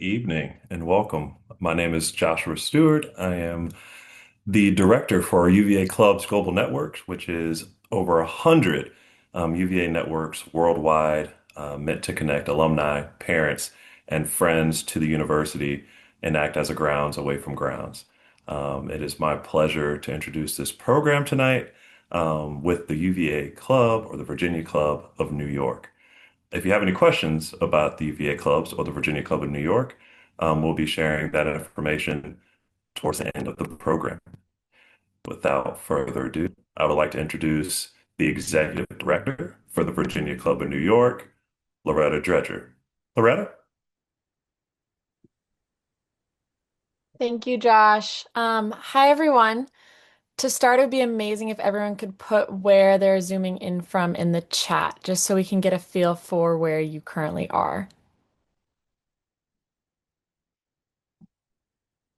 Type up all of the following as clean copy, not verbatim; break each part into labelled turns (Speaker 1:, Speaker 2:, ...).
Speaker 1: evening and welcome. My name is Joshua Stewart. I am the director for UVA Clubs Global Networks, which is over 100 UVA networks worldwide, meant to connect alumni, parents, and friends to the university and act as a grounds away from grounds. It is my pleasure to introduce this program tonight with the UVA Club or the Virginia Club of New York. If you have any questions about the VA clubs or the Virginia Club in New York, we'll be sharing that information towards the end of the program. Without further ado, I would like to introduce the executive director for the Virginia Club in New York, Loretta Dredger. Loretta?
Speaker 2: Thank you, Josh. Hi, everyone. To start, it would be amazing if everyone could put where they're zooming in from in the chat, just so we can get a feel for where you currently are.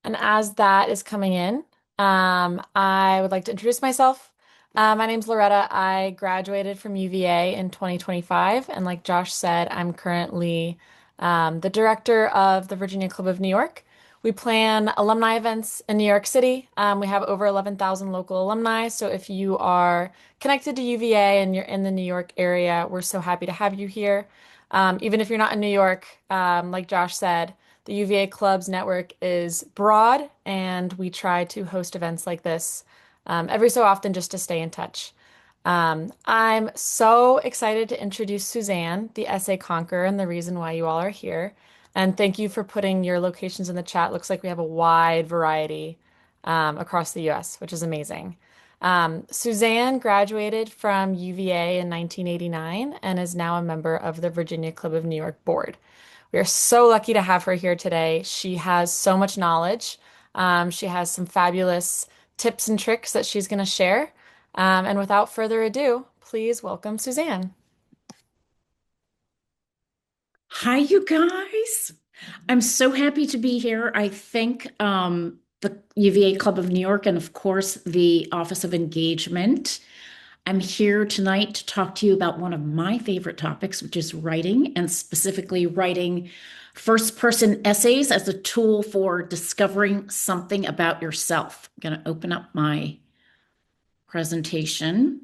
Speaker 2: And as that is coming in, I would like to introduce myself. My name's Loretta. I graduated from UVA in 2025, and like Josh said, I'm currently the director of the Virginia Club of New York. We plan alumni events in New York City. We have over 11,000 local alumni, so if you are connected to UVA and you're in the New York area, we're so happy to have you here. Even if you're not in New York, like Josh said, the UVA Clubs network is broad, and we try to host events like this every so often just to stay in touch. I'm so excited to introduce Suzanne, the Essay Conqueror, and the reason why you all are here. And thank you for putting your locations in the chat. Looks like we have a wide variety across the US, which is amazing. Suzanne graduated from UVA in 1989 and is now a member of the Virginia Club of New York board. We are so lucky to have her here today. She has so much knowledge. She has some fabulous tips and tricks that she's going to share. And without further ado, please welcome Suzanne.
Speaker 3: Hi, you guys. I'm so happy to be here. I thank the UVA Club of New York and, of course, the Office of Engagement. I'm here tonight to talk to you about one of my favorite topics, which is writing, and specifically writing first-person essays as a tool for discovering something about yourself. I'm going to open up my presentation.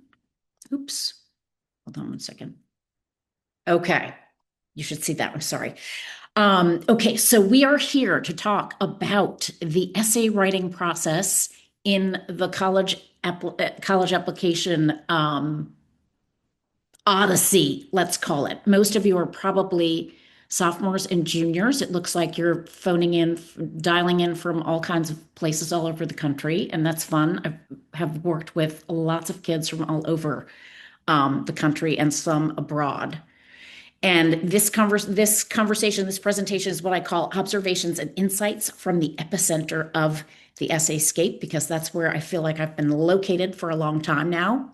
Speaker 3: Oops. Hold on one second. Okay. You should see that. I'm sorry. Okay, so we are here to talk about the essay writing process in the college application odyssey, let's call it. Most of you are probably sophomores and juniors. It looks like you're phoning in, dialing in from all kinds of places all over the country, and that's fun. I have worked with lots of kids from all over the country and some abroad. And this conversation, this presentation is what I call observations and insights from the epicenter of the Essayscape, because that's where I feel like I've been located for a long time now.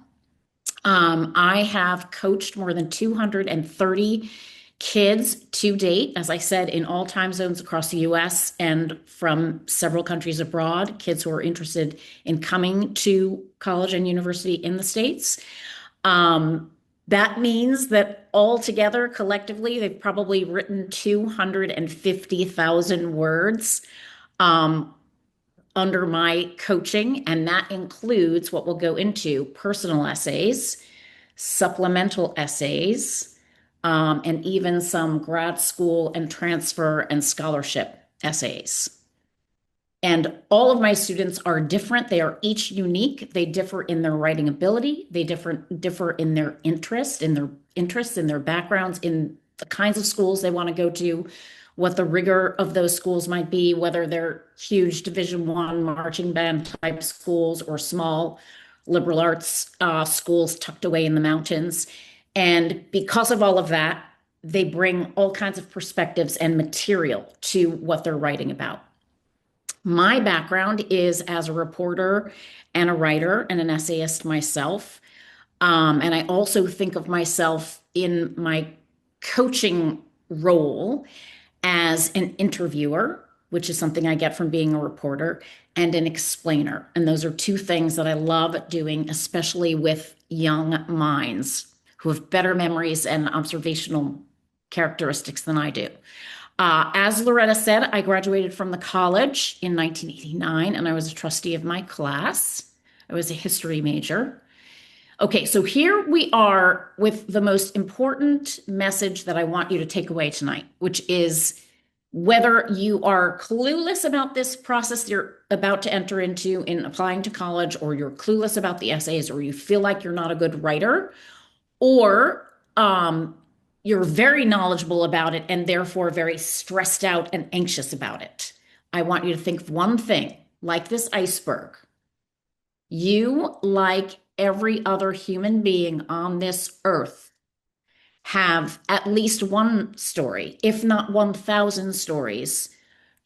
Speaker 3: I have coached more than 230 kids to date, as I said, in all time zones across the US and from several countries abroad, kids who are interested in coming to college and university in the States. That means that altogether, collectively, they've probably written 250,000 words under my coaching, and that includes what we'll go into: personal essays, supplemental essays, and even some grad school and transfer and scholarship essays. And all of my students are different. They are each unique. They differ in their writing ability. They differ in their interests, in their backgrounds, in the kinds of schools they want to go to, what the rigor of those schools might be, whether they're huge Division I marching band type schools or small liberal arts schools tucked away in the mountains. And because of all of that, they bring all kinds of perspectives and material to what they're writing about. My background is as a reporter and a writer and an essayist myself. And I also think of myself in my coaching role as an interviewer, which is something I get from being a reporter, and an explainer. And those are two things that I love doing, especially with young minds who have better memories and observational characteristics than I do. As Loretta said, I graduated from the college in 1989 and I was a trustee of my class. I was a history major. Okay, so here we are with the most important message that I want you to take away tonight, which is whether you are clueless about this process you're about to enter into in applying to college, or you're clueless about the essays, or you feel like you're not a good writer, or you're very knowledgeable about it and therefore very stressed out and anxious about it. I want you to think of one thing like this iceberg. You, like every other human being on this earth, have at least one story, if not 1,000 stories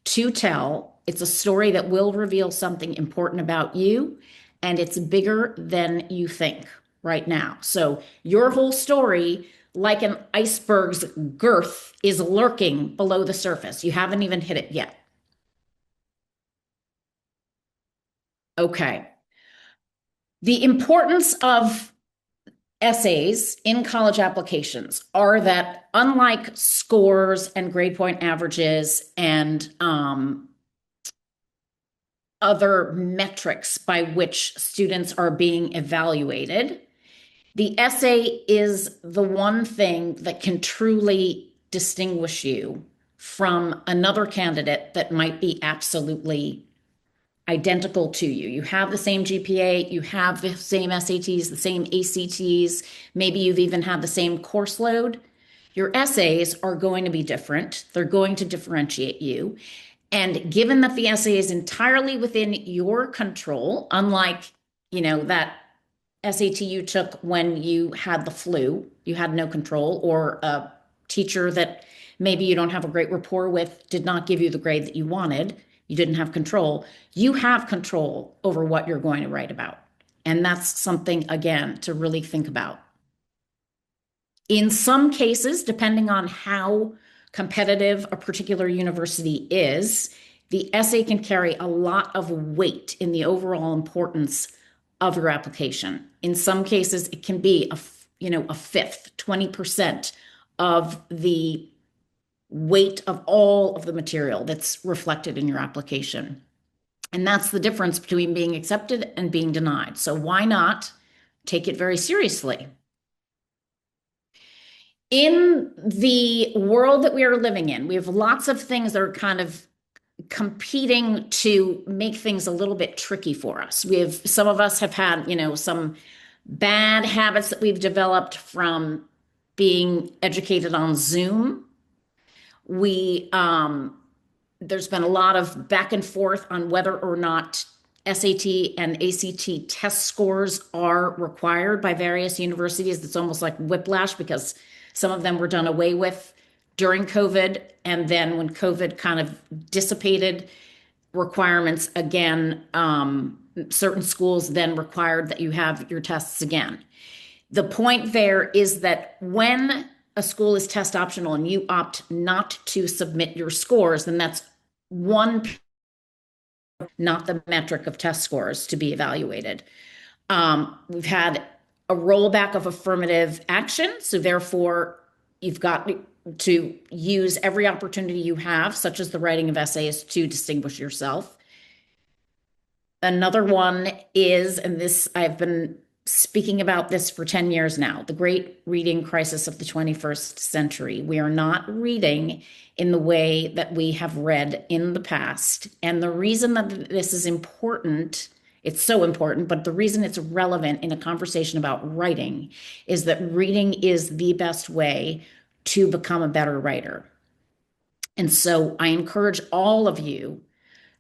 Speaker 3: to tell. It's a story that will reveal something important about you, and it's bigger than you think right now. So, your whole story, like an iceberg's girth, is lurking below the surface. You haven't even hit it yet. Okay. The importance of essays in college applications are that, unlike scores and grade point averages and other metrics by which students are being evaluated, the essay is the one thing that can truly distinguish you from another candidate that might be absolutely identical to you. You have the same GPA, you have the same SATs, the same ACTs, maybe you've even had the same course load. Your essays are going to be different. They're going to differentiate you. And given that the essay is entirely within your control, unlike, that SAT you took when you had the flu, you had no control, or a teacher that maybe you don't have a great rapport with did not give you the grade that you wanted, you didn't have control. You have control over what you're going to write about. And that's something, again, to really think about. In some cases, depending on how competitive a particular university is, the essay can carry a lot of weight in the overall importance of your application. In some cases, it can be a fifth, 20% of the weight of all of the material that's reflected in your application. And that's the difference between being accepted and being denied. So why not take it very seriously? In the world that we are living in, we have lots of things that are kind of competing to make things a little bit tricky for us. Some of us have had, some bad habits that we've developed from being educated on Zoom. We There's been a lot of back and forth on whether or not SAT and ACT test scores are required by various universities. It's almost like whiplash because some of them were done away with during COVID. And then when COVID kind of dissipated requirements again, certain schools then required that you have your tests again. The point there is that when a school is test optional and you opt not to submit your scores, then that's one, not the metric of test scores to be evaluated. We've had a rollback of affirmative action. So therefore, you've got to use every opportunity you have, such as the writing of essays, to distinguish yourself. Another one is, and this I've been speaking about this for 10 years now, the great reading crisis of the 21st century. We are not reading in the way that we have read in the past. And the reason that this is important, it's so important, but the reason it's relevant in a conversation about writing is that reading is the best way to become a better writer. And so I encourage all of you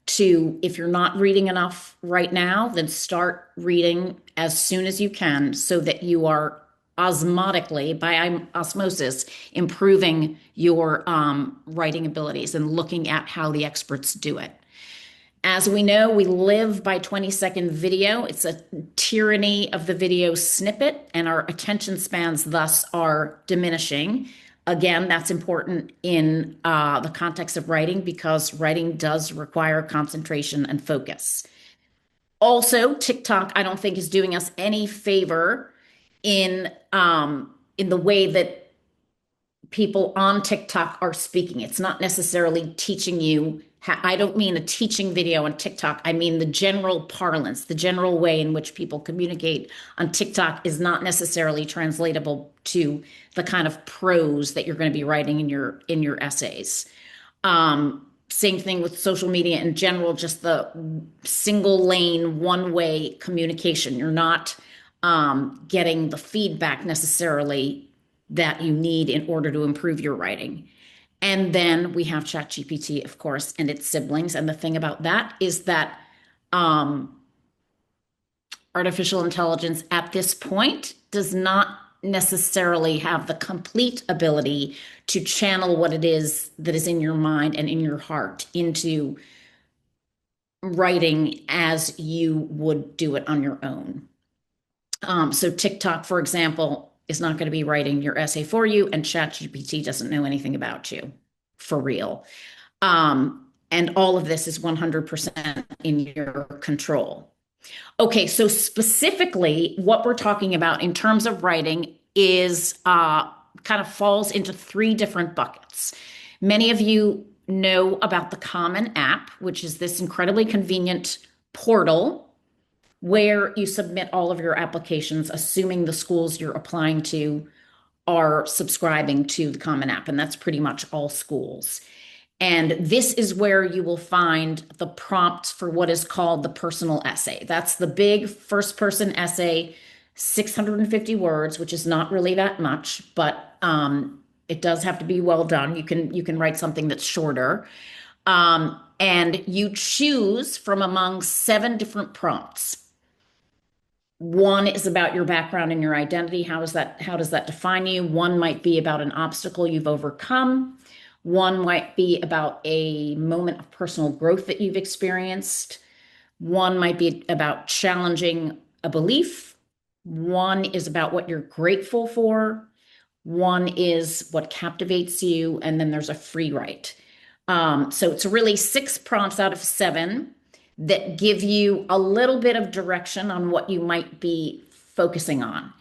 Speaker 3: to, if you're not reading enough right now, then start reading as soon as you can so that you are osmotically, by osmosis, improving your writing abilities and looking at how the experts do it. As we know, we live by 20-second video. It's a tyranny of the video snippet, and our attention spans thus are diminishing. Again, that's important in the context of writing because writing does require concentration and focus. Also, TikTok, I don't think is doing us any favor in the way that people on TikTok are speaking. It's not necessarily teaching you. I don't mean a teaching video on TikTok. I mean the general parlance, the general way in which people communicate on TikTok is not necessarily translatable to the kind of prose that you're going to be writing in your essays. Same thing with social media in general, just the single lane, one way communication. You're not getting the feedback necessarily that you need in order to improve your writing. And then we have ChatGPT, of course, and its siblings. And the thing about that is that um, artificial intelligence at this point does not necessarily have the complete ability to channel what it is that is in your mind and in your heart into writing as you would do it on your own. So TikTok, for example, is not going to be writing your essay for you, and ChatGPT doesn't know anything about you for real. And all of this is 100% in your control. Okay, so specifically, what we're talking about in terms of writing is kind of falls into three different buckets. Many of you know about the Common App, which is this incredibly convenient portal where you submit all of your applications, assuming the schools you're applying to are subscribing to the Common App, and that's pretty much all schools. And this is where you will find the prompts for what is called the personal essay. That's the big first person essay, 650 words, which is not really that much, but it does have to be well done. You can write something that's shorter. And you choose from among 7 different prompts. One is about your background and your identity. How does that define you? One might be about an obstacle you've overcome. One might be about a moment of personal growth that you've experienced. One might be about challenging a belief. One is about what you're grateful for. One is what captivates you. And then there's a free write. So it's really 6 prompts out of 7 that give you a little bit of direction on what you might be focusing on.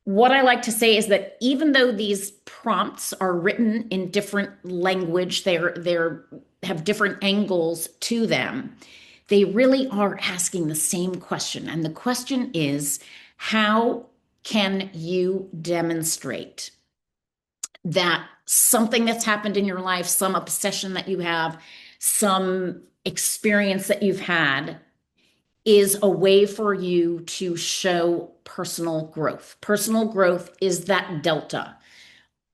Speaker 3: What I like to say is that even though these prompts are written in different language, they're have different angles to them, they really are asking the same question. And the question is, how can you demonstrate that something that's happened in your life, some obsession that you have, some experience that you've had, is a way for you to show personal growth. Personal growth is that delta.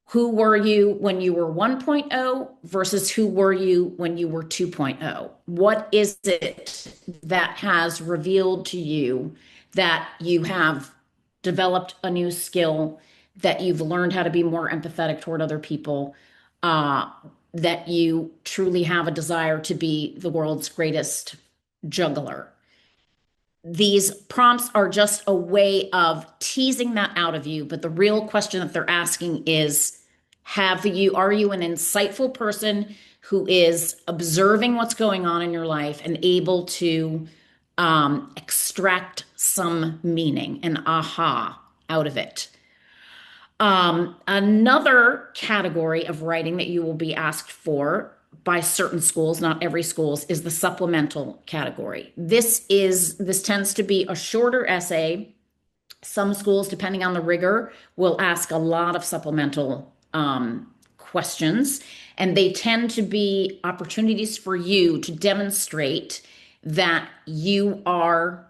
Speaker 3: Who were you when you were 1.0 versus who were you when you were 2.0? What is it that has revealed to you that you have developed a new skill, that you've learned how to be more empathetic toward other people, that you truly have a desire to be the world's greatest juggler? These prompts are just a way of teasing that out of you. But the real question that they're asking is, are you an insightful person who is observing what's going on in your life and able to extract some meaning, an aha out of it? Another category of writing that you will be asked for by certain schools, not every schools, is the supplemental category. This tends to be a shorter essay. Some schools, depending on the rigor, will ask a lot of supplemental questions, and they tend to be opportunities for you to demonstrate that you are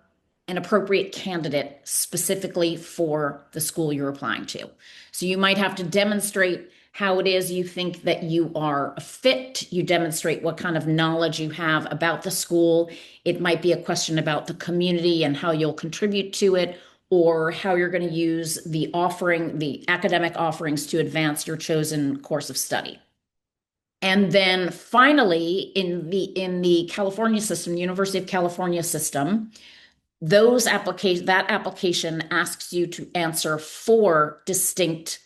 Speaker 3: an appropriate candidate specifically for the school you're applying to. So you might have to demonstrate how it is you think that you are a fit. You demonstrate what kind of knowledge you have about the school. It might be a question about the community and how you'll contribute to it, or how you're going to use the academic offerings to advance your chosen course of study. And then finally, in the California system, University of California system, that application asks you to answer 4 distinct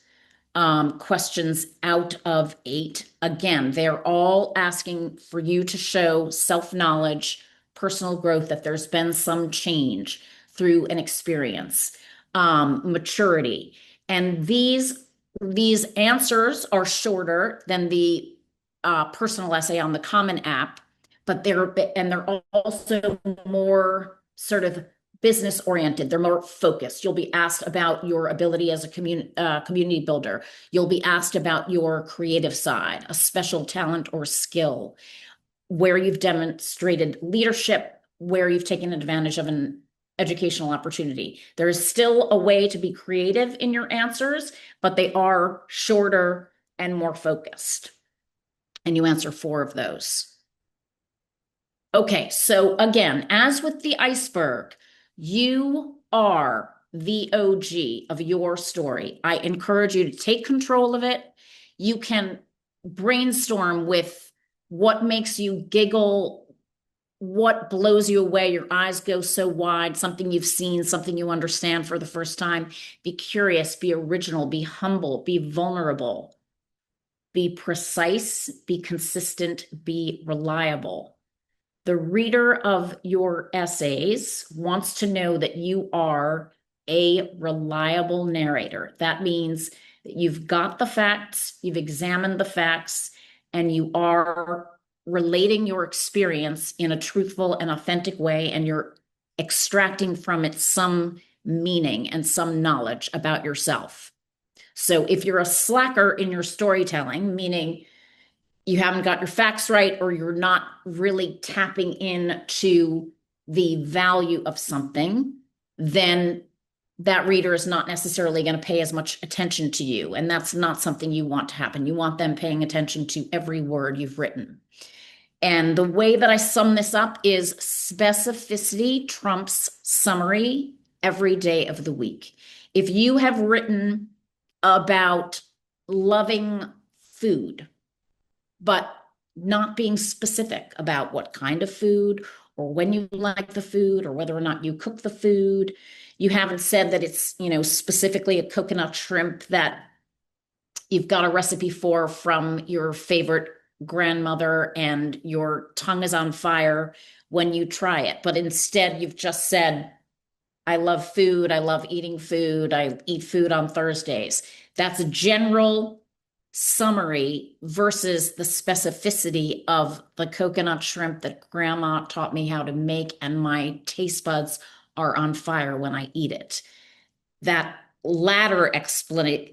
Speaker 3: questions out of 8. Again, they're all asking for you to show self-knowledge, personal growth, that there's been some change through an experience, maturity. And these These answers are shorter than the personal essay on the Common App, but they're also more sort of business oriented. They're more focused. You'll be asked about your ability as a community builder. You'll be asked about your creative side, a special talent or skill, where you've demonstrated leadership, where you've taken advantage of an educational opportunity. There is still a way to be creative in your answers, but they are shorter and more focused. And you answer 4 of those. Okay, so again, as with the iceberg, you are the OG of your story. I encourage you to take control of it. You can brainstorm with what makes you giggle, what blows you away, your eyes go so wide, something you've seen, something you understand for the first time. Be curious, be original, be humble, be vulnerable, be precise, be consistent, be reliable. The reader of your essays wants to know that you are a reliable narrator. That means that you've got the facts, you've examined the facts, and you are relating your experience in a truthful and authentic way, and you're extracting from it some meaning and some knowledge about yourself. So if you're a slacker in your storytelling, meaning you haven't got your facts right, or you're not really tapping into the value of something, then that reader is not necessarily going to pay as much attention to you. And that's not something you want to happen. You want them paying attention to every word you've written. And the way that I sum this up is specificity trumps summary every day of the week. If you have written about loving food, but not being specific about what kind of food or when you like the food or whether or not you cook the food. You haven't said that it's, specifically a coconut shrimp that you've got a recipe for from your favorite grandmother and your tongue is on fire when you try it. But instead, you've just said, I love food. I love eating food. I eat food on Thursdays. That's a general summary versus the specificity of the coconut shrimp that grandma taught me how to make, and my taste buds are on fire when I eat it. That latter explanation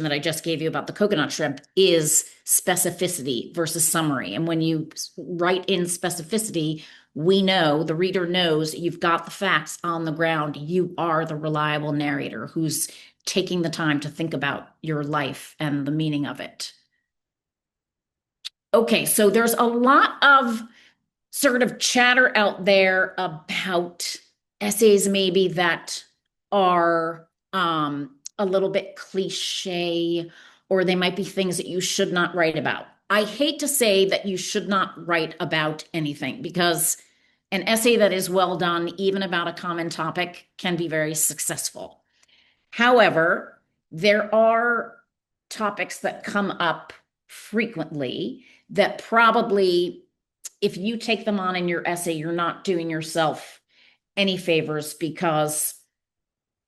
Speaker 3: that I just gave you about the coconut shrimp is specificity versus summary. And when you write in specificity, we know, the reader knows, you've got the facts on the ground. You are the reliable narrator who's taking the time to think about your life and the meaning of it. Okay, so there's a lot of sort of chatter out there about essays maybe that are a little bit cliche, or they might be things that you should not write about. I hate to say that you should not write about anything, because an essay that is well done, even about a common topic, can be very successful. However, there are topics that come up frequently that probably, if you take them on in your essay, you're not doing yourself any favors, because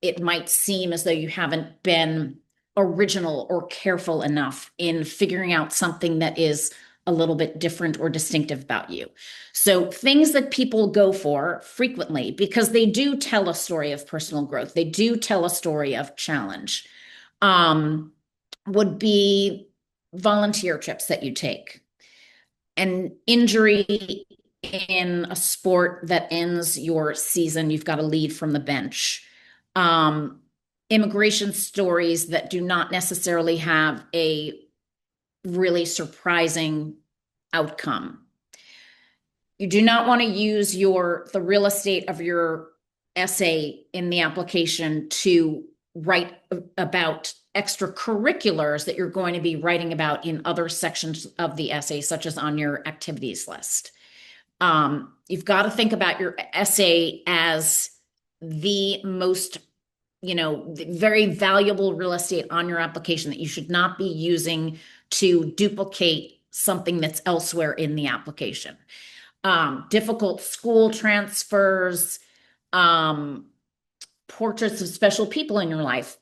Speaker 3: it might seem as though you haven't been original or careful enough in figuring out something that is a little bit different or distinctive about you. So things that people go for frequently, because they do tell a story of personal growth, they do tell a story of challenge, would be volunteer trips that you take, an injury in a sport that ends your season, you've got to lead from the bench, immigration stories that do not necessarily have a really surprising outcome. You do not want to use the real estate of your essay in the application to write about extracurriculars that you're going to be writing about in other sections of the essay, such as on your activities list. You've got to think about your essay as the most, very valuable real estate on your application that you should not be using to duplicate something that's elsewhere in the application. Difficult school transfers, portraits of special people in your life.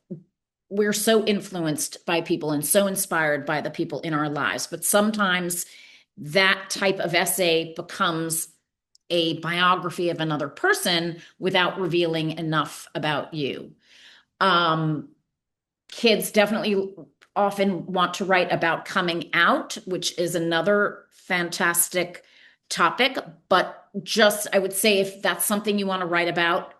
Speaker 3: we're so influenced by people and so inspired by the people in our lives, but sometimes that type of essay becomes a biography of another person without revealing enough about you. Um, Kids definitely often want to write about coming out, which is another fantastic topic. But just, I would say, if that's something you want to write about,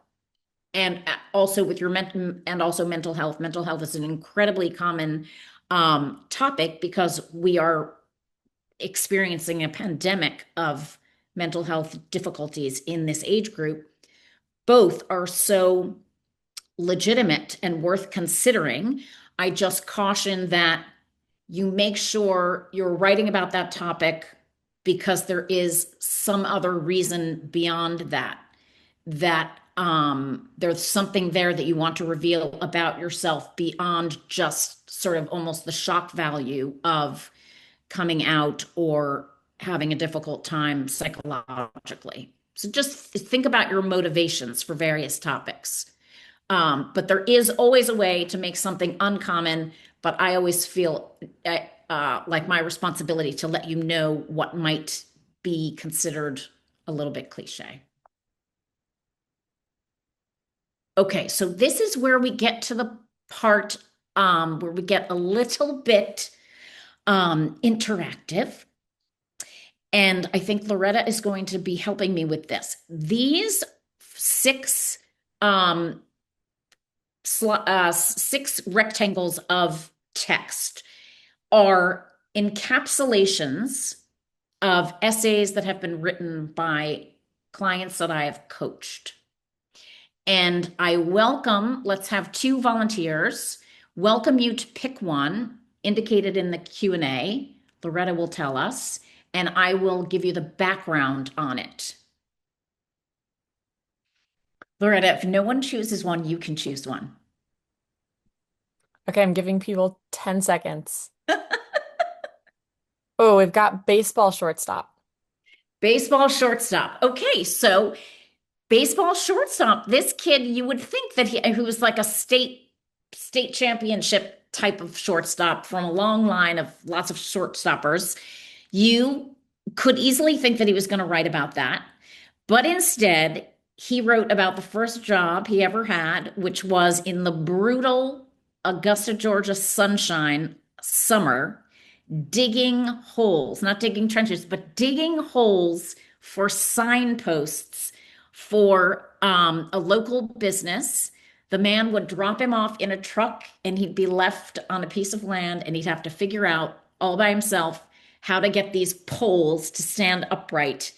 Speaker 3: and also with your mental health is an incredibly common topic because we are experiencing a pandemic of mental health difficulties in this age group. Both are so legitimate and worth considering. I just caution that you make sure you're writing about that topic because there is some other reason beyond that, that there's something there that you want to reveal about yourself beyond just sort of almost the shock value of coming out or having a difficult time psychologically. So just think about your motivations for various topics. But there is always a way to make something uncommon, but I always feel like my responsibility to let you know what might be considered a little bit cliche. Okay, so this is where we get to the part where we get a little bit interactive. And I think Loretta is going to be helping me with this. These six um, six rectangles of text are encapsulations of essays that have been written by clients that I have coached. And I welcome, let's have two volunteers, welcome you to pick one indicated in the Q&A. Loretta will tell us, and I will give you the background on it. Loretta, if no one chooses one, you can choose one.
Speaker 2: Okay, I'm giving people 10 seconds. Oh, we've got baseball shortstop.
Speaker 3: Baseball shortstop. Okay, so baseball shortstop. This kid, you would think that he was like a state championship type of shortstop from a long line of lots of shortstoppers. You could easily think that he was going to write about that, but instead, he wrote about the first job he ever had, which was in the brutal Augusta, Georgia sunshine summer, digging holes, not digging trenches, but digging holes for signposts for a local business. The man would drop him off in a truck and he'd be left on a piece of land and he'd have to figure out all by himself how to get these poles to stand upright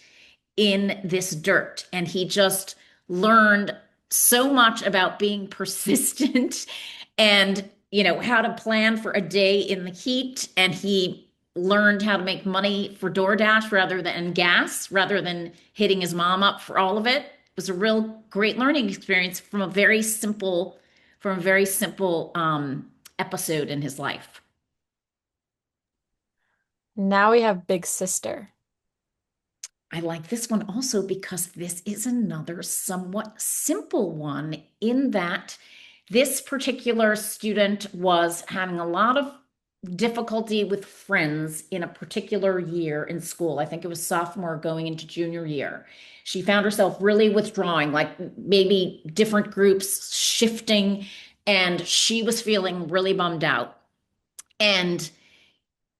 Speaker 3: in this dirt. And he just learned so much about being persistent and, how to plan for a day in the heat. And he learned how to make money for DoorDash rather than gas, rather than hitting his mom up for all of it. It was a real great learning experience from a very simple, episode in his life.
Speaker 2: Now we have big sister.
Speaker 3: I like this one also because this is another somewhat simple one in that this particular student was having a lot of difficulty with friends in a particular year in school. I think it was sophomore going into junior year. She found herself really withdrawing, like maybe different groups shifting, and she was feeling really bummed out. And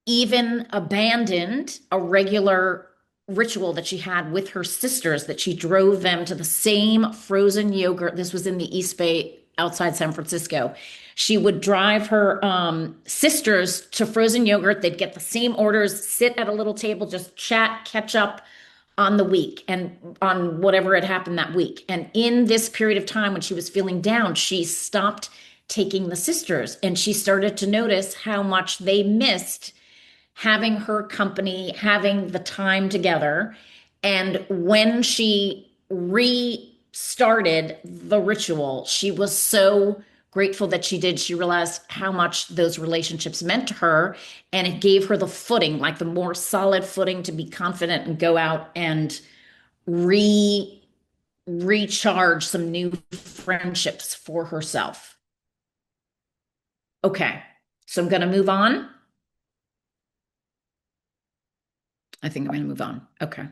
Speaker 3: even abandoned a regular ritual that she had with her sisters, that she drove them to the same frozen yogurt. This was in the East Bay outside San Francisco. She would drive her sisters to frozen yogurt. They'd get the same orders, sit at a little table, just chat, catch up on the week and on whatever had happened that week. And in this period of time when she was feeling down, she stopped taking the sisters and she started to notice how much they missed having her company, having the time together. And when she restarted the ritual, she was so grateful that she did. She realized how much those relationships meant to her. And it gave her the footing, like the more solid footing to be confident and go out and recharge some new friendships for herself. Okay, so I'm going to move on. I think I'm going to move on. Okay.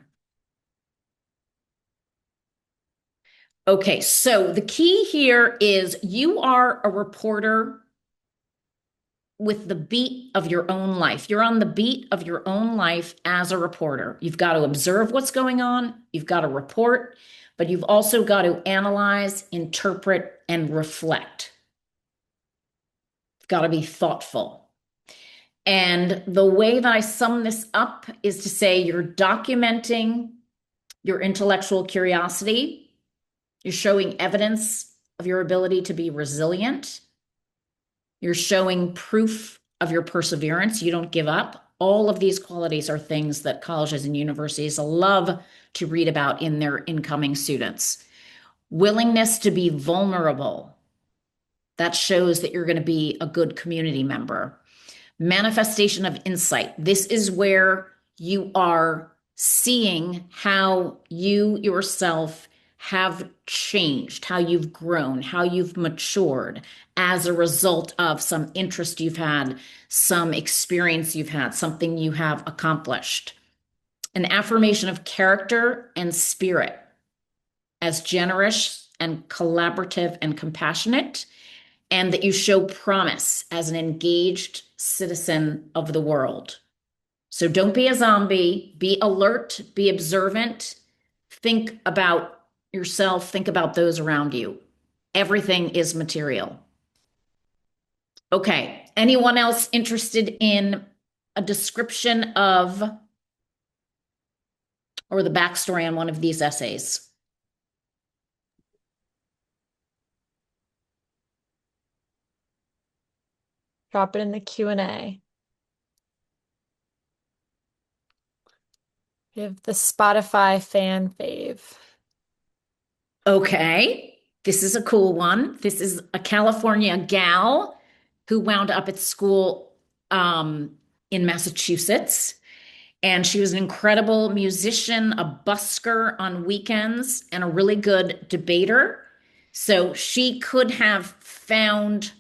Speaker 3: Okay, so the key here is you are a reporter with the beat of your own life. You're on the beat of your own life as a reporter. You've got to observe what's going on, you've got to report, but you've also got to analyze, interpret, and reflect. You've got to be thoughtful. And the way that I sum this up is to say you're documenting your intellectual curiosity, you're showing evidence of your ability to be resilient. You're showing proof of your perseverance. You don't give up. All of these qualities are things that colleges and universities love to read about in their incoming students. Willingness to be vulnerable. That shows that you're going to be a good community member. Manifestation of insight. This is where you are seeing how you yourself have changed, how you've grown, how you've matured as a result of some interest you've had, some experience you've had, something you have accomplished. An affirmation of character and spirit as generous and collaborative and compassionate, and that you show promise as an engaged citizen of the world. So don't be a zombie, be alert, be observant, think about yourself, think about those around you. Everything is material. Okay, anyone else interested in a description of or the backstory on one of these essays?
Speaker 2: Drop it in the Q&A. We have the Spotify fan fave.
Speaker 3: Okay, this is a cool one. This is a California gal who wound up at school in Massachusetts. And she was an incredible musician, a busker on weekends, and a really good debater. So she could have found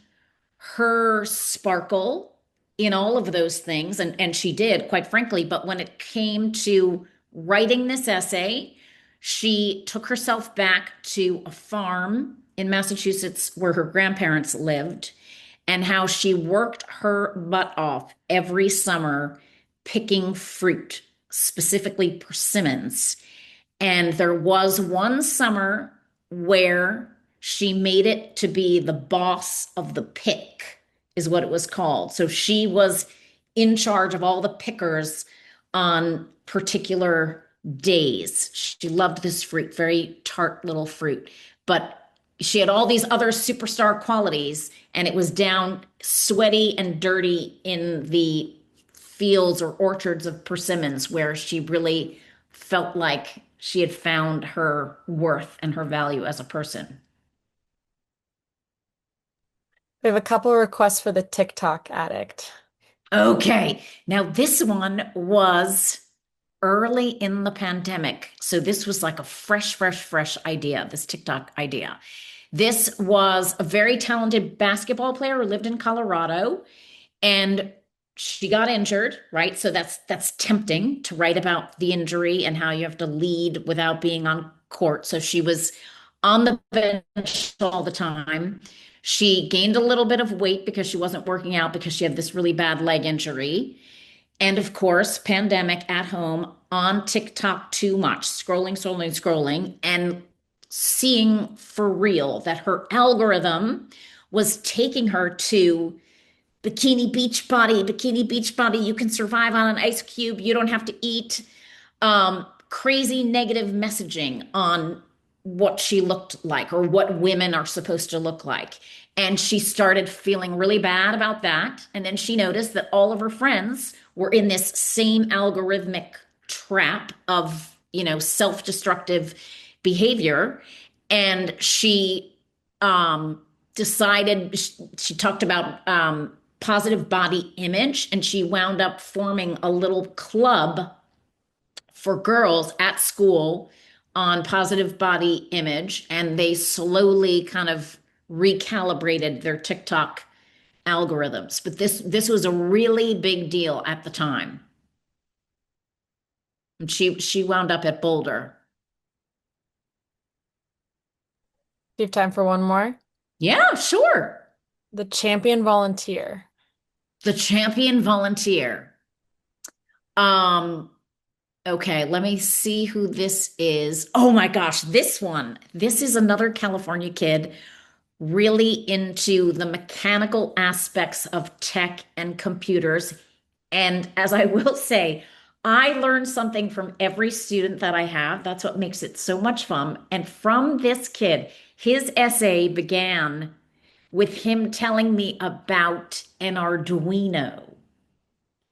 Speaker 3: her sparkle in all of those things, and she did, quite frankly. But when it came to writing this essay, she took herself back to a farm in Massachusetts where her grandparents lived, and how she worked her butt off every summer picking fruit, specifically persimmons. And there was one summer where she made it to be the boss of the pick, is what it was called. So she was in charge of all the pickers on particular days. She loved this fruit, very tart little fruit, but she had all these other superstar qualities, and it was down sweaty and dirty in the fields or orchards of persimmons where she really felt like she had found her worth and her value as a person.
Speaker 2: We have a couple requests for the TikTok addict.
Speaker 3: Okay, now this one was early in the pandemic. So this was like a fresh idea, this TikTok idea. This was a very talented basketball player who lived in Colorado, and she got injured, right? So that's tempting to write about the injury and how you have to lead without being on court. So she was on the bench all the time. She gained a little bit of weight because she wasn't working out because she had this really bad leg injury. And of course, pandemic at home on TikTok too much, scrolling, and seeing for real that her algorithm was taking her to bikini beach body. You can survive on an ice cube. You don't have to eat. Crazy negative messaging on what she looked like or what women are supposed to look like. And she started feeling really bad about that. And then she noticed that all of her friends were in this same algorithmic trap of, self-destructive behavior. And she decided, she talked about positive body image, and she wound up forming a little club for girls at school on positive body image, and they slowly kind of recalibrated their TikTok algorithms, but this was a really big deal at the time. And she wound up at Boulder.
Speaker 2: Do you have time for one more?
Speaker 3: Yeah, sure.
Speaker 2: The champion volunteer.
Speaker 3: The champion volunteer. Um, okay, let me see who this is. Oh my gosh, this one. This is another California kid really into the mechanical aspects of tech and computers. And as I will say, I learned something from every student that I have. That's what makes it so much fun. And from this kid, his essay began with him telling me about an Arduino.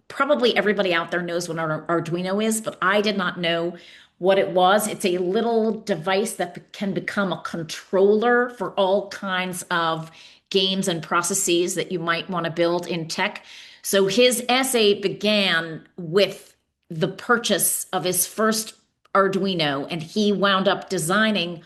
Speaker 3: Probably everybody out there knows what an Arduino is, but I did not know what it was. It's a little device that can become a controller for all kinds of games and processes that you might want to build in tech. So his essay began with the purchase of his first Arduino, and he wound up designing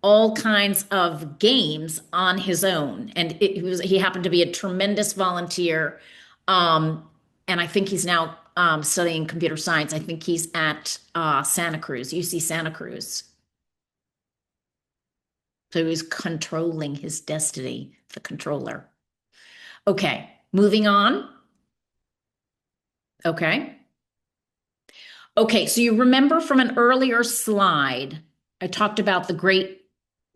Speaker 3: all kinds of games on his own. And he happened to be a tremendous volunteer. Um, and I think he's now studying computer science. I think he's at Santa Cruz, UC Santa Cruz. So he's controlling his destiny, the controller. Okay, moving on. Okay. Okay, so you remember from an earlier slide, I talked about the great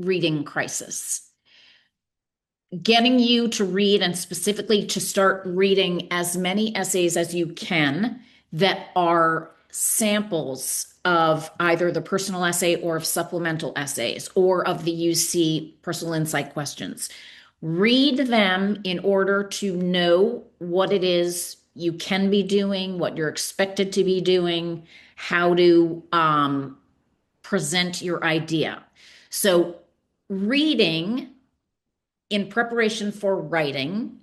Speaker 3: reading crisis. Getting you to read and specifically to start reading as many essays as you can that are samples of either the personal essay or of supplemental essays or of the UC personal insight questions. Read them in order to know what it is you can be doing, what you're expected to be doing, how to present your idea. So, reading in preparation for writing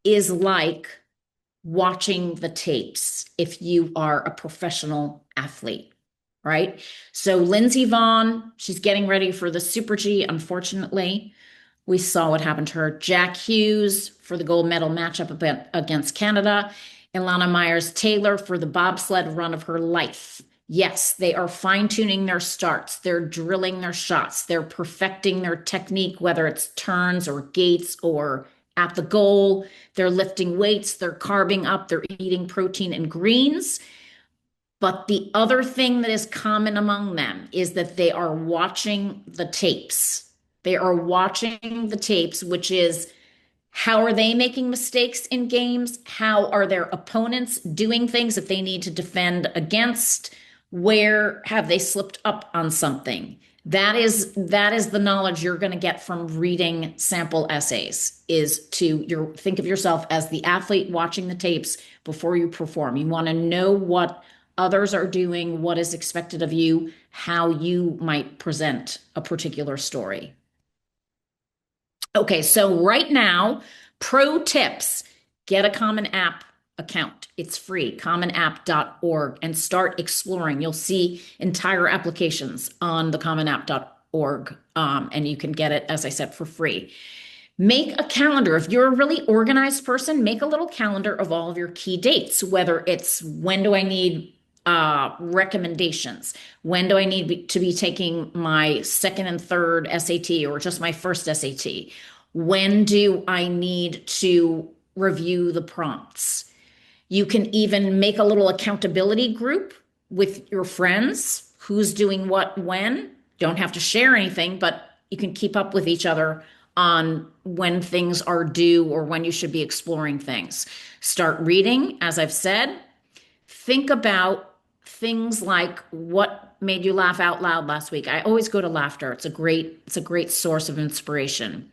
Speaker 3: is like watching the tapes if you are a professional athlete, right? So Lindsey Vonn, she's getting ready for the Super G, unfortunately. We saw what happened to her. Jack Hughes for the gold medal matchup against Canada. Ilana Myers-Taylor for the bobsled run of her life. Yes, they are fine-tuning their starts. They're drilling their shots. They're perfecting their technique, whether it's turns or gates or at the goal. They're lifting weights. They're carbing up. They're eating protein and greens. But the other thing that is common among them is that they are watching the tapes. They are watching the tapes, which is how are they making mistakes in games? How are their opponents doing things that they need to defend against? Where have they slipped up on something? That is the knowledge you're going to get from reading sample essays is to think of yourself as the athlete watching the tapes before you perform. You want to know what others are doing, what is expected of you, how you might present a particular story. Okay, so right now, pro tips, get a Common App account. It's free, commonapp.org, and start exploring. You'll see entire applications on the commonapp.org, and you can get it, as I said, for free. Make a calendar. If you're a really organized person, make a little calendar of all of your key dates, whether it's when do I need recommendations? When do I need to be taking my second and third SAT or just my first SAT? When do I need to review the prompts? You can even make a little accountability group with your friends. Who's doing what when? Don't have to share anything, but you can keep up with each other on when things are due or when you should be exploring things. Start reading, as I've said. Think about things like what made you laugh out loud last week. I always go to laughter. It's a great source of inspiration.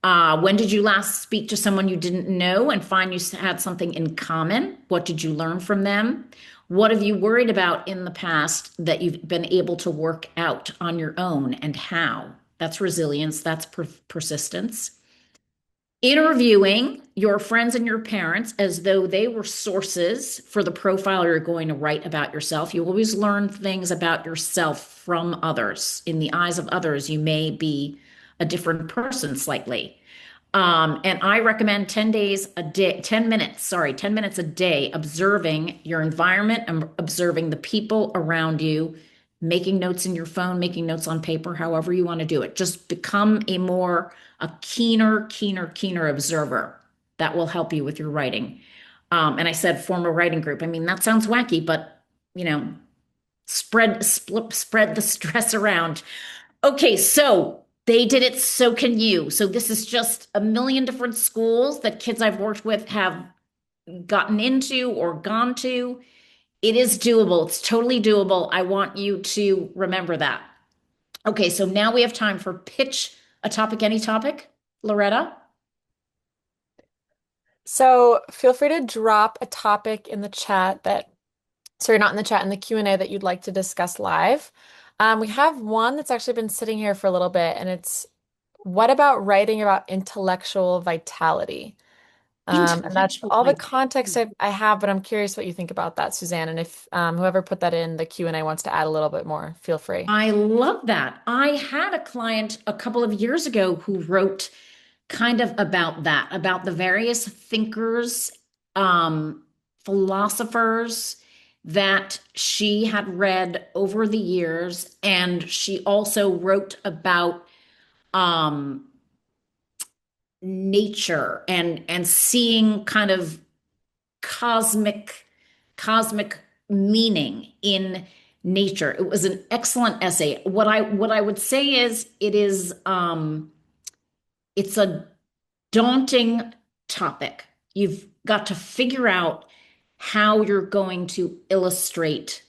Speaker 3: When did you last speak to someone you didn't know and find you had something in common? What did you learn from them? What have you worried about in the past that you've been able to work out on your own and how? That's resilience. That's persistence. Interviewing your friends and your parents as though they were sources for the profile you're going to write about yourself. You always learn things about yourself from others. In the eyes of others, you may be a different person slightly. And I recommend 10 days a day, 10 minutes, sorry, 10 minutes a day, observing your environment and observing the people around you, making notes in your phone, making notes on paper, however you want to do it. Just become a keener observer. That will help you with your writing. And I said form a writing group. I mean, that sounds wacky, but you know, spread the stress around. Okay, so they did it, so can you. So this is just a million different schools that kids I've worked with have gotten into or gone to. It is doable. It's totally doable. I want you to remember that. Okay, so now we have time for pitch a topic, any topic. Loretta?
Speaker 2: So feel free to drop a topic in the chat that, sorry, not in the chat, in the Q&A that you'd like to discuss live. We have one that's actually been sitting here for a little bit, and it's what about writing about intellectual vitality? And that's
Speaker 3: Intellectual
Speaker 2: all the context
Speaker 3: vitality.
Speaker 2: I have, but I'm curious what you think about that, Suzanne. And if whoever put that in the Q&A wants to add a little bit more, feel free.
Speaker 3: I love that. I had a client a couple of years ago who wrote kind of about that, about the various thinkers, um, philosophers that she had read over the years. And she also wrote about um, nature and seeing kind of cosmic meaning in nature. It was an excellent essay. What I would say is it's a daunting topic. You've got to figure out how you're going to illustrate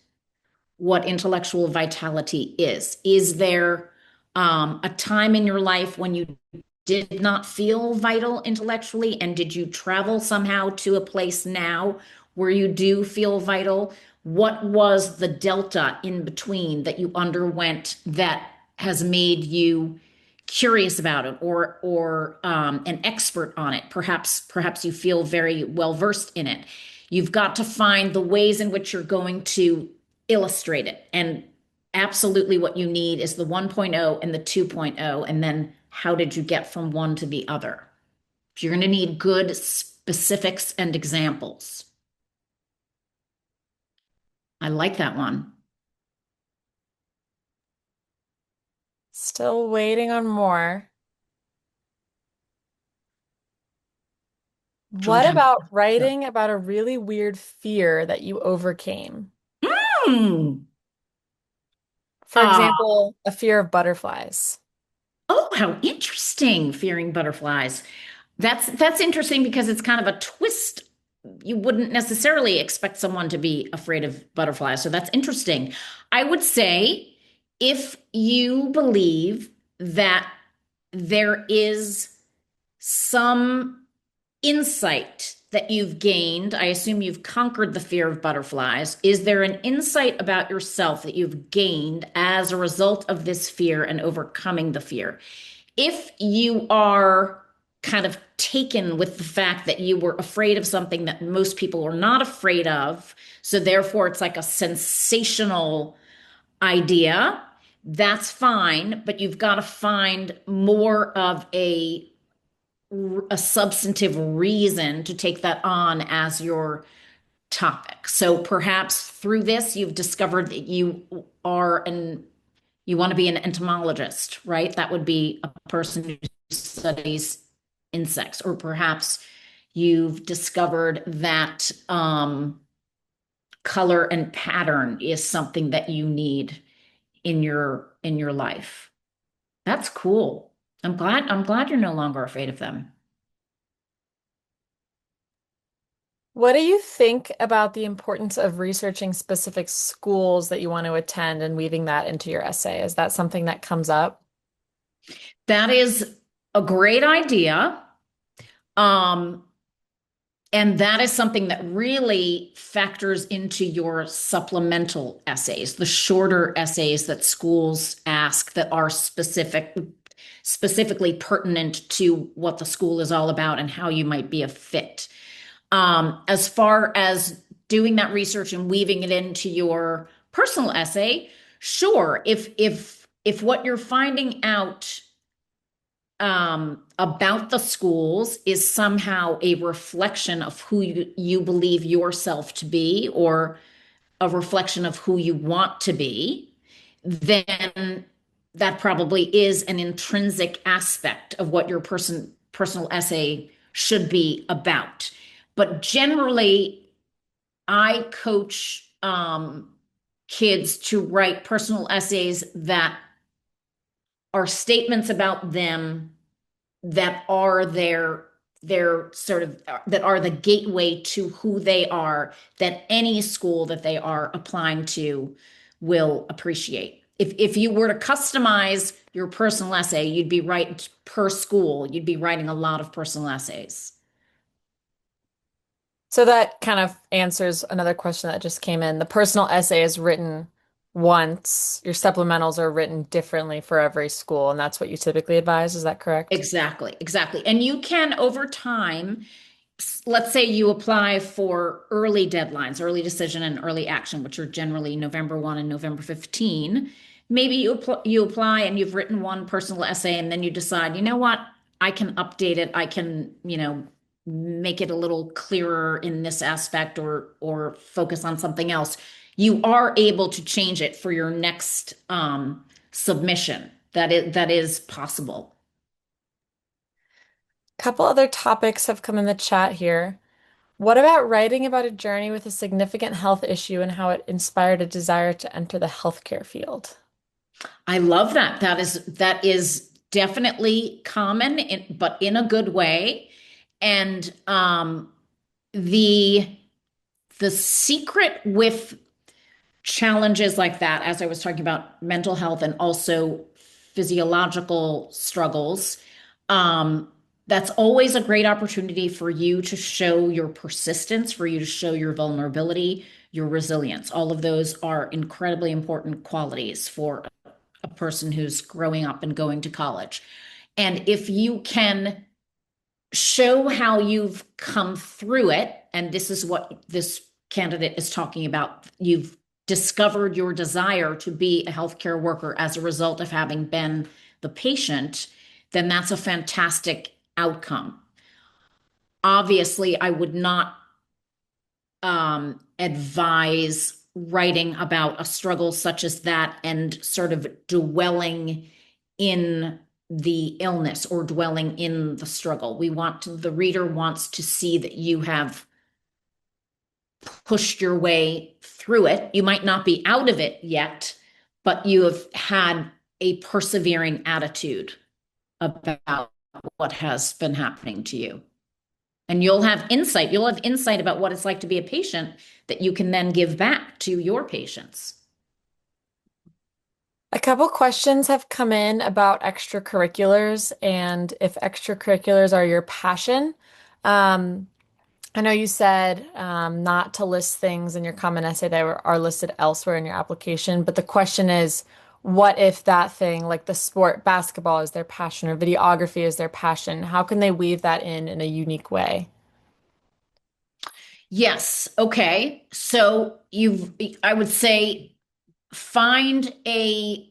Speaker 3: what intellectual vitality is. Is there a time in your life when you did not feel vital intellectually? And did you travel somehow to a place now where you do feel vital? What was the delta in between that you underwent that has made you curious about it or an expert on it? Perhaps you feel very well versed in it. You've got to find the ways in which you're going to illustrate it. And absolutely what you need is the 1.0 and the 2.0, and then how did you get from one to the other? You're going to need good specifics and examples. I like that one.
Speaker 2: Still waiting on more.
Speaker 3: Don't
Speaker 2: What
Speaker 3: have.
Speaker 2: about writing about a really weird fear that you overcame?
Speaker 3: Hmm.
Speaker 2: For
Speaker 3: Uh,
Speaker 2: example, a fear of butterflies.
Speaker 3: oh, how interesting, fearing butterflies. That's interesting because it's kind of a twist. You wouldn't necessarily expect someone to be afraid of butterflies. So that's interesting. I would say if you believe that there is some insight that you've gained, I assume you've conquered the fear of butterflies. Is there an insight about yourself that you've gained as a result of this fear and overcoming the fear? If you are kind of taken with the fact that you were afraid of something that most people are not afraid of, so therefore it's like a sensational idea, that's fine, but you've got to find more of a substantive reason to take that on as your topic. So perhaps through this, you've discovered that you want to be an entomologist, right? That would be a person who studies insects. Or perhaps you've discovered that color and pattern is something that you need in your life. That's cool. I'm glad you're no longer afraid of them.
Speaker 2: What do you think about the importance of researching specific schools that you want to attend and weaving that into your essay? Is that something that comes up?
Speaker 3: That is a great idea. Um, and that is something that really factors into your supplemental essays, the shorter essays that schools ask that are specifically pertinent to what the school is all about and how you might be a fit. As far as doing that research and weaving it into your personal essay, sure. If what you're finding out about the schools is somehow a reflection of who you believe yourself to be, or a reflection of who you want to be, then that probably is an intrinsic aspect of what your personal essay should be about. But generally, I coach kids to write personal essays that are statements about them, that are their sort of, that are the gateway to who they are, that any school that they are applying to will appreciate. If you were to customize your personal essay, you'd be writing per school, you'd be writing a lot of personal essays.
Speaker 2: So that kind of answers another question that just came in. The personal essay is written once. Your supplementals are written differently for every school, and that's what you typically advise. Is that correct?
Speaker 3: Exactly, exactly. And you can, over time, let's say you apply for early deadlines, early decision and early action, which are generally November 1 and November 15. Maybe you apply and you've written one personal essay, and then you decide, you know what, I can update it. I can, make it a little clearer in this aspect, or focus on something else. You are able to change it for your next submission. That is possible.
Speaker 2: Couple other topics have come in the chat here. What about writing about a journey with a significant health issue and how it inspired a desire to enter the healthcare field?
Speaker 3: I love that. That is definitely common, but in a good way. And the the secret with challenges like that, as I was talking about mental health and also physiological struggles, um, that's always a great opportunity for you to show your persistence, for you to show your vulnerability, your resilience. All of those are incredibly important qualities for a person who's growing up and going to college. And if you can show how you've come through it, and this is what this candidate is talking about, you've discovered your desire to be a healthcare worker as a result of having been the patient, then that's a fantastic outcome. Obviously, I would not advise writing about a struggle such as that and sort of dwelling in the illness or dwelling in the struggle. The reader wants to see that you have pushed your way through it. You might not be out of it yet, but you have had a persevering attitude about what has been happening to you. And you'll have insight. You'll have insight about what it's like to be a patient that you can then give back to your patients.
Speaker 2: A couple questions have come in about extracurriculars and if extracurriculars are your passion. Um, I know you said not to list things in your comment essay that are listed elsewhere in your application, but the question is, what if that thing, like the sport, basketball is their passion or videography is their passion? How can they weave that in a unique way?
Speaker 3: Yes. Okay. So I would say, find a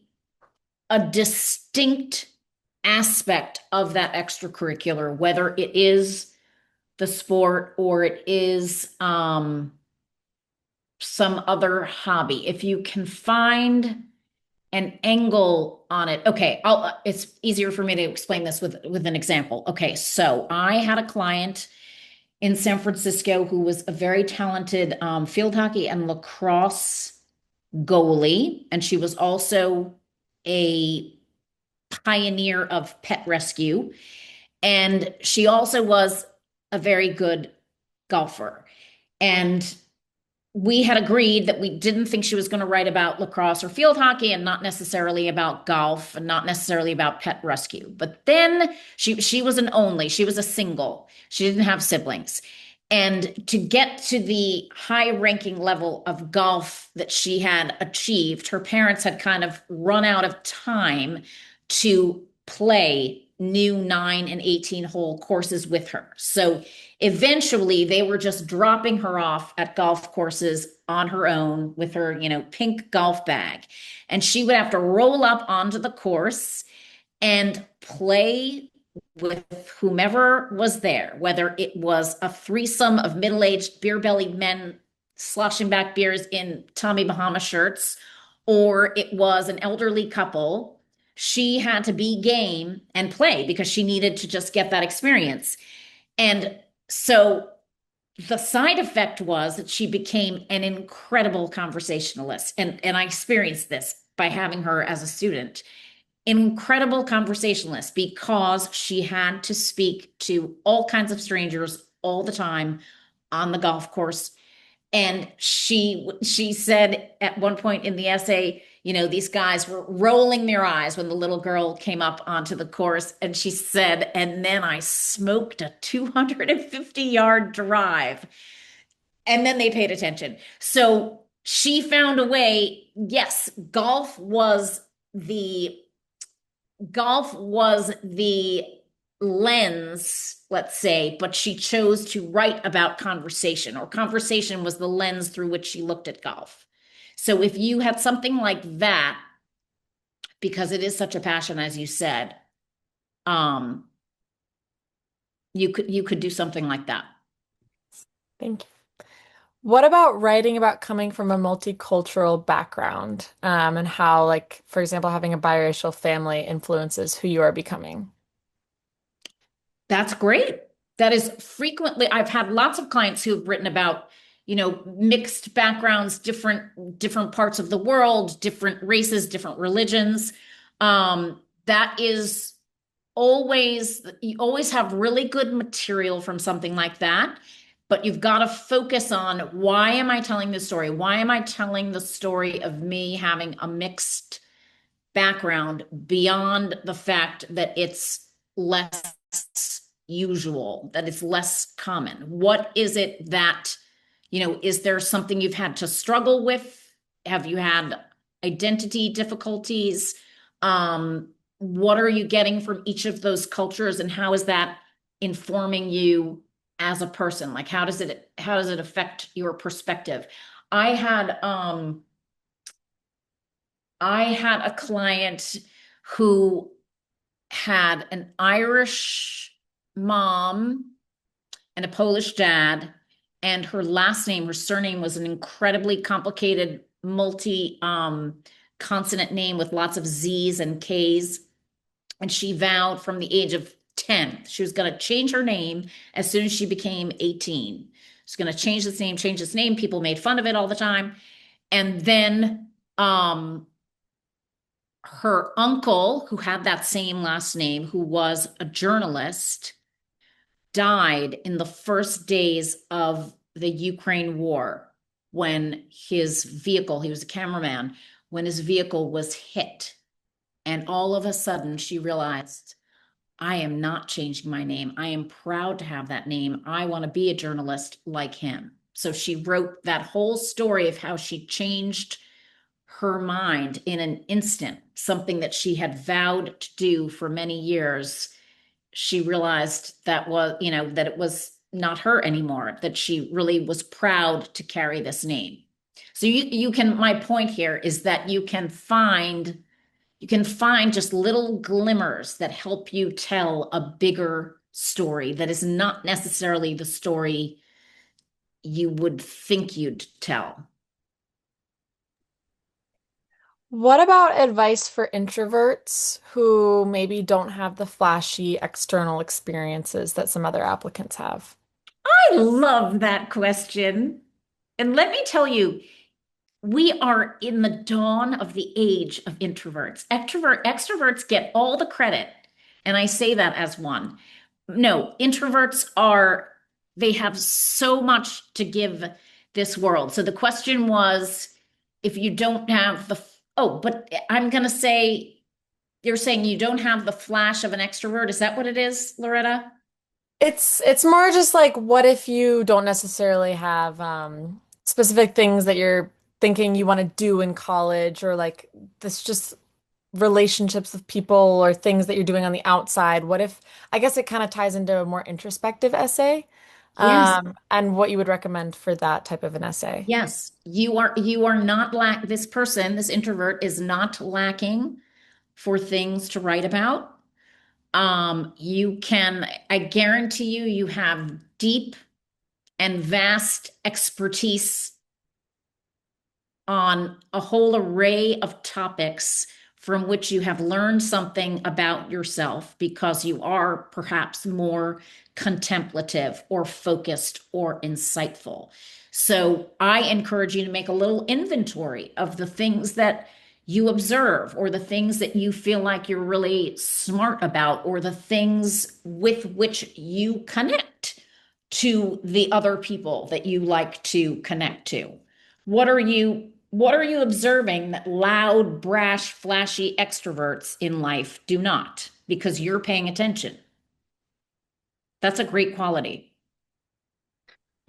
Speaker 3: distinct aspect of that extracurricular, whether it is the sport or it is some other hobby. If you can find an angle on it. Okay, it's easier for me to explain this with an example. Okay, so I had a client in San Francisco who was a very talented field hockey and lacrosse goalie, and she was also a pioneer of pet rescue, and she also was a very good golfer. And we had agreed that we didn't think she was going to write about lacrosse or field hockey, and not necessarily about golf, and not necessarily about pet rescue. But then she was an only, she was a single. She didn't have siblings. And to get to the high ranking level of golf that she had achieved, her parents had kind of run out of time to play new 9 and 18 hole courses with her. So eventually they were just dropping her off at golf courses on her own with her, pink golf bag. And she would have to roll up onto the course and play with whomever was there, whether it was a threesome of middle-aged beer-bellied men sloshing back beers in Tommy Bahama shirts, or it was an elderly couple, she had to be game and play because she needed to just get that experience. And so the side effect was that she became an incredible conversationalist. And I experienced this by having her as a student. Incredible conversationalist because she had to speak to all kinds of strangers all the time on the golf course. And she said at one point in the essay, these guys were rolling their eyes when the little girl came up onto the course. And she said, and then I smoked a 250-yard drive. And then they paid attention. So she found a way. Yes, golf was the lens, let's say, but she chose to write about conversation, or conversation was the lens through which she looked at golf. So if you had something like that, because it is such a passion, as you said, um, you could do something like that.
Speaker 2: Thank you. What about writing about coming from a multicultural background, and how, like, for example, having a biracial family influences who you are becoming?
Speaker 3: That's great. That is frequently, I've had lots of clients who have written about, mixed backgrounds, different parts of the world, different races, different religions. That is always, you always have really good material from something like that, but you've got to focus on, why am I telling this story? Why am I telling the story of me having a mixed background beyond the fact that it's less usual, that it's less common? What is it that, is there something you've had to struggle with? Have you had identity difficulties? What are you getting from each of those cultures, and how is that informing you as a person? Like, how does it affect your perspective? I had um I had a client who had an Irish mom and a Polish dad, and her last name, her surname was an incredibly complicated multi consonant name with lots of Z's and K's. And she vowed from the age of 10 she was going to change her name as soon as she became 18. She's going to change this name. People made fun of it all the time. And then her uncle, who had that same last name, who was a journalist, died in the first days of the Ukraine war, when his vehicle, he was a cameraman, when his vehicle was hit. And all of a sudden, she realized, I am not changing my name. I am proud to have that name. I want to be a journalist like him. So she wrote that whole story of how she changed her mind in an instant, something that she had vowed to do for many years. She realized that it was not her anymore, that she really was proud to carry this name. So my point here is that you can find just little glimmers that help you tell a bigger story that is not necessarily the story you would think you'd tell.
Speaker 2: What about advice for introverts who maybe don't have the flashy external experiences that some other applicants have?
Speaker 3: I love that question. And let me tell you, we are in the dawn of the age of introverts. Extroverts get all the credit. And I say that as one. No, they have so much to give this world. So the question was, if you don't have but I'm going to say, you're saying you don't have the flash of an extrovert. Is that what it is, Loretta?
Speaker 2: It's more just like, what if you don't necessarily have specific things that you're thinking you want to do in college, or like this just relationships with people or things that you're doing on the outside? What if, I guess it kind of ties into a more introspective essay,
Speaker 3: Yes.
Speaker 2: and what you would recommend for that type of an essay.
Speaker 3: Yes. You are not this person, this introvert is not lacking for things to write about. I guarantee you, you have deep and vast expertise on a whole array of topics from which you have learned something about yourself because you are perhaps more contemplative or focused or insightful. So I encourage you to make a little inventory of the things that you observe or the things that you feel like you're really smart about or the things with which you connect to the other people that you like to connect to. What are you observing that loud, brash, flashy extroverts in life do not? Because you're paying attention. That's a great quality.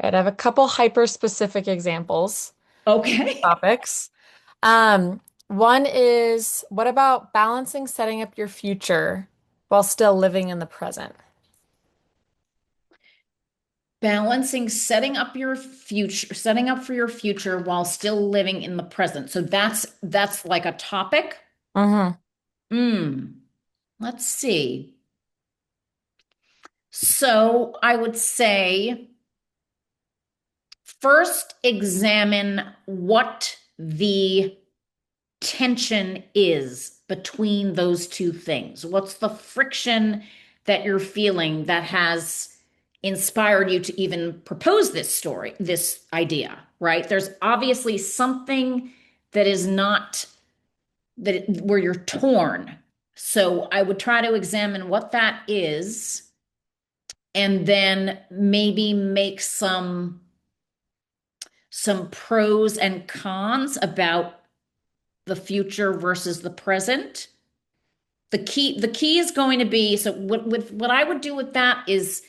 Speaker 2: Right, I have a couple hyper-specific examples,
Speaker 3: Okay.
Speaker 2: topics. One is what about balancing setting up your future while still living in the present?
Speaker 3: Balancing setting up for your future while still living in the present. So that's like a topic.
Speaker 2: Hmm.
Speaker 3: Hmm. Let's see. So I would say first examine what the tension is between those two things. What's the friction that you're feeling that has inspired you to even propose this story, this idea, right? There's obviously something that is not where you're torn. So I would try to examine what that is and then maybe make some pros and cons about the future versus the present. The key is going to be, so what I would do with that is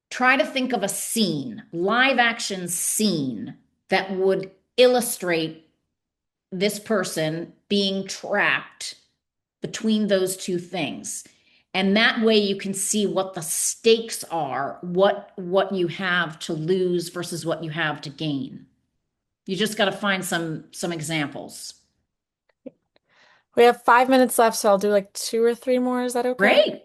Speaker 3: try to think of a scene, live action scene that would illustrate this person being trapped between those two things. And that way you can see what the stakes are, what you have to lose versus what you have to gain. You just got to find some examples.
Speaker 2: We have 5 minutes left, so I'll do like two or three more. Is that okay?
Speaker 3: Great.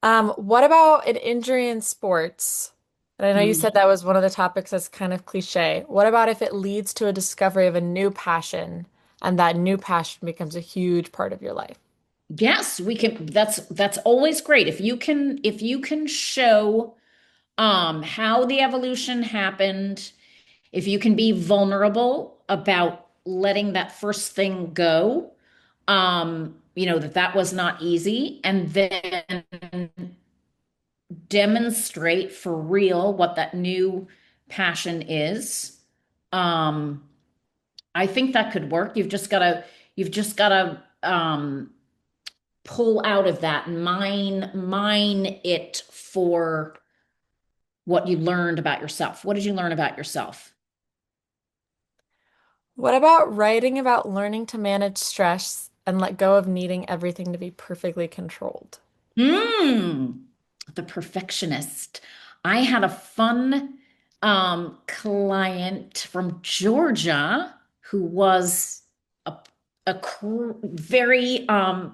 Speaker 2: What about an injury in sports? And I know you
Speaker 3: Hmm.
Speaker 2: said that was one of the topics that's kind of cliche. What about if it leads to a discovery of a new passion and that new passion becomes a huge part of your life?
Speaker 3: Yes, we can. That's always great. If you can show how the evolution happened, if you can be vulnerable about letting that first thing go, that was not easy, and then demonstrate for real what that new passion is. Um, I think that could work. You've just gotta pull out of that, mine it for what you learned about yourself. What did you learn about yourself?
Speaker 2: What about writing about learning to manage stress and let go of needing everything to be perfectly controlled?
Speaker 3: Hmm, the perfectionist. I had a fun client from Georgia who was a, very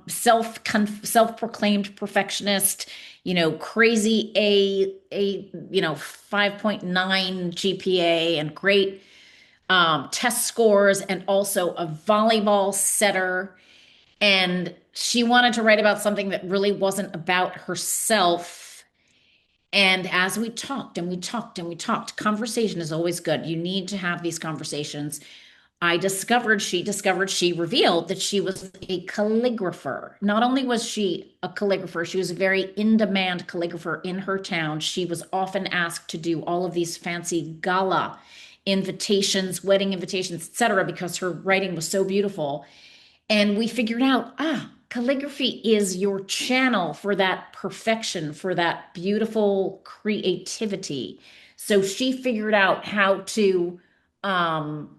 Speaker 3: self-proclaimed perfectionist, crazy a 5.9 GPA and great test scores, and also a volleyball setter. And she wanted to write about something that really wasn't about herself. And as we talked and we talked and we talked, conversation is always good. You need to have these conversations. She revealed that she was a calligrapher. Not only was she a calligrapher, she was a very in-demand calligrapher in her town. She was often asked to do all of these fancy gala invitations, wedding invitations, etc., because her writing was so beautiful. And we figured out, calligraphy is your channel for that perfection, for that beautiful creativity. So she figured out how to um,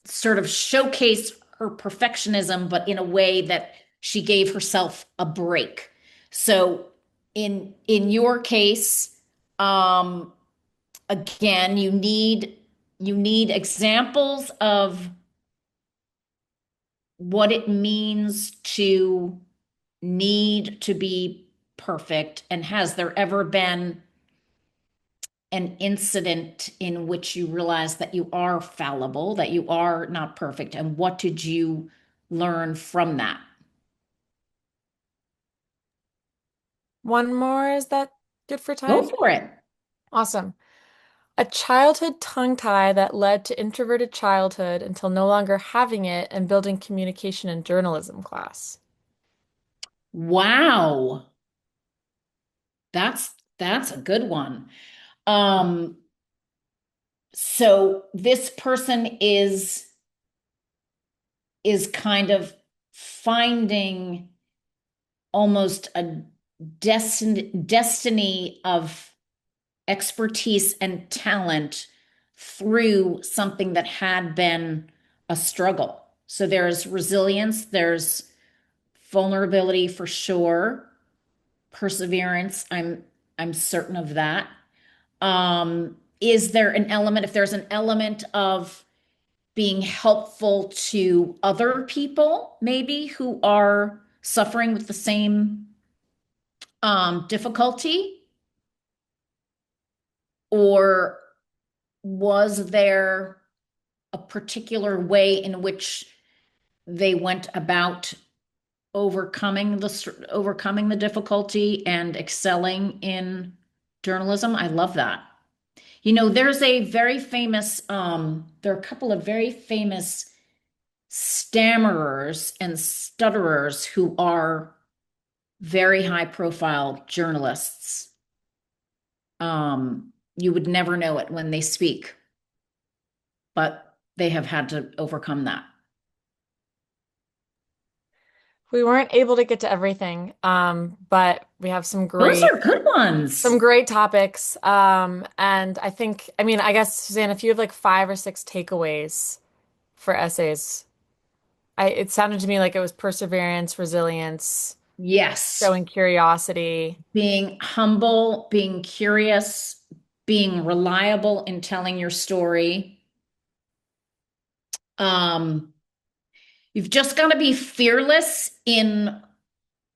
Speaker 3: sort of showcase her perfectionism, but in a way that she gave herself a break. So in your case, um, again, you need examples of what it means to need to be perfect? And has there ever been an incident in which you realize that you are fallible, that you are not perfect? And what did you learn from that?
Speaker 2: One more, is that good for
Speaker 3: Go
Speaker 2: time?
Speaker 3: for it.
Speaker 2: Awesome. A childhood tongue tie that led to introverted childhood until no longer having it and building communication and journalism class.
Speaker 3: Wow. That's a good one. Um, so this person is kind of finding almost a destiny of expertise and talent through something that had been a struggle. So there's resilience, there's vulnerability for sure, perseverance. I'm certain of that. Is there an element, if there's an element of being helpful to other people, maybe who are suffering with the same difficulty? Or was there a particular way in which they went about overcoming the difficulty and excelling in journalism? I love that. You know, there's a very famous, there are a couple of very famous stammerers and stutterers who are very high profile journalists. You would never know it when they speak, but they have had to overcome that.
Speaker 2: We weren't able to get to everything, but we have
Speaker 3: Those are good
Speaker 2: some
Speaker 3: ones.
Speaker 2: great topics. And I think, I mean, I guess, Suzanne, if you have like 5 or 6 takeaways for essays, it sounded to me like it was perseverance, resilience,
Speaker 3: Yes.
Speaker 2: showing curiosity.
Speaker 3: Being humble, being curious, being reliable in telling your story. Um, you've just got to be fearless in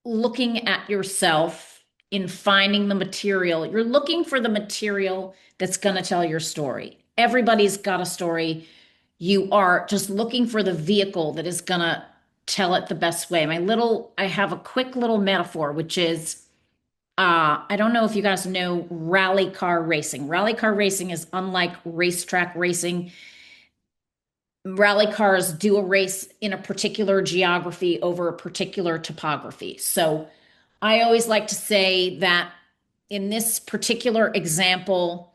Speaker 3: looking at yourself, in finding the material. You're looking for the material that's going to tell your story. Everybody's got a story. You are just looking for the vehicle that is going to tell it the best way. I have a quick little metaphor, which is, I don't know if you guys know rally car racing. Rally car racing is unlike racetrack racing. Rally cars do a race in a particular geography over a particular topography. So I always like to say that in this particular example,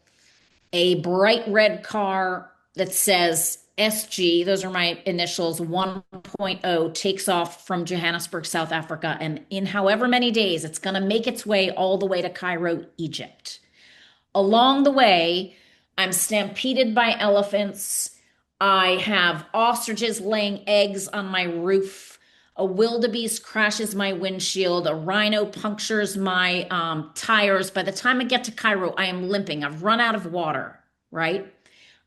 Speaker 3: a bright red car that says SG, those are my initials, 1.0, takes off from Johannesburg, South Africa. And in however many days, it's going to make its way all the way to Cairo, Egypt. Along the way, I'm stampeded by elephants. I have ostriches laying eggs on my roof. A wildebeest crashes my windshield. A rhino punctures my tires. By the time I get to Cairo, I am limping. I've run out of water, right?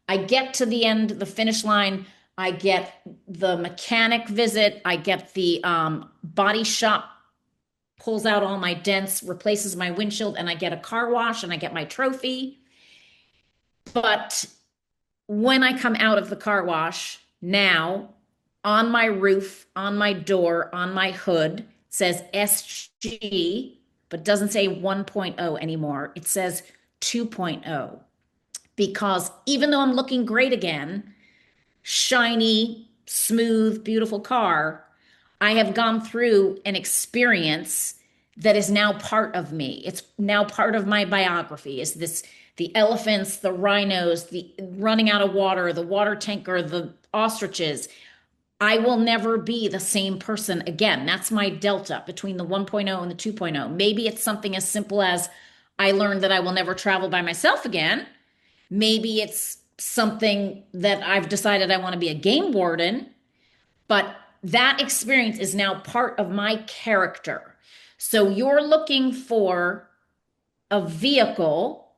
Speaker 3: I get to the end, the finish line. I get the mechanic visit. I get the body shop pulls out all my dents, replaces my windshield, and I get a car wash and I get my trophy. But when I come out of the car wash, now on my roof, on my door, on my hood, says SG, but doesn't say 1.0 anymore. It says 2.0. Because even though I'm looking great again, shiny, smooth, beautiful car, I have gone through an experience that is now part of me. It's now part of my biography. Is this the elephants, the rhinos, the running out of water, the water tanker, the ostriches? I will never be the same person again. That's my delta between the 1.0 and the 2.0. Maybe it's something as simple as I learned that I will never travel by myself again. Maybe it's something that I've decided I want to be a game warden, but that experience is now part of my character. So you're looking for a vehicle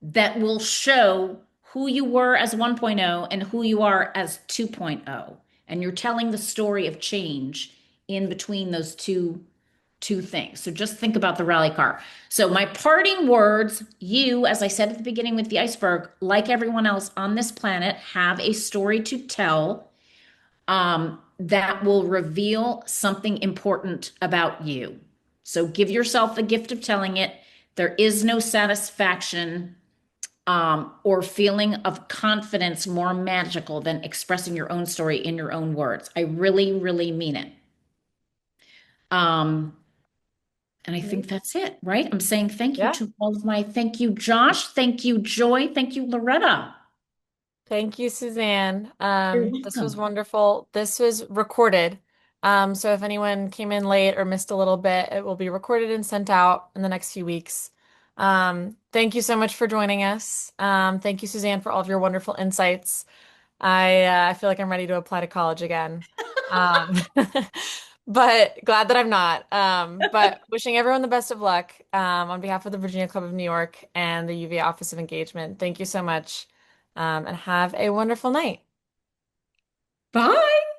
Speaker 3: that will show who you were as 1.0 and who you are as 2.0. and you're telling the story of change in between those two things. So just think about the rally car. So my parting words, you, as I said at the beginning with the iceberg, like everyone else on this planet, have a story to tell that will reveal something important about you. So give yourself the gift of telling it. There is no satisfaction or feeling of confidence more magical than expressing your own story in your own words. I really, really mean it. Um, and I think that's it, right? I'm saying thank you
Speaker 2: Yeah.
Speaker 3: to all of my, thank you, Josh. Thank you, Joy. Thank you, Loretta.
Speaker 2: Thank you, Suzanne.
Speaker 3: You're
Speaker 2: This was
Speaker 3: welcome.
Speaker 2: wonderful. This was recorded. So if anyone came in late or missed a little bit, it will be recorded and sent out in the next few weeks. Thank you so much for joining us. Thank you, Suzanne, for all of your wonderful insights. I feel like I'm ready to apply to college again. Um, but glad that I'm not. But wishing everyone the best of luck, on behalf of the Virginia Club of New York and the UVA Office of Engagement. Thank you so much, and have a wonderful night.
Speaker 3: Bye.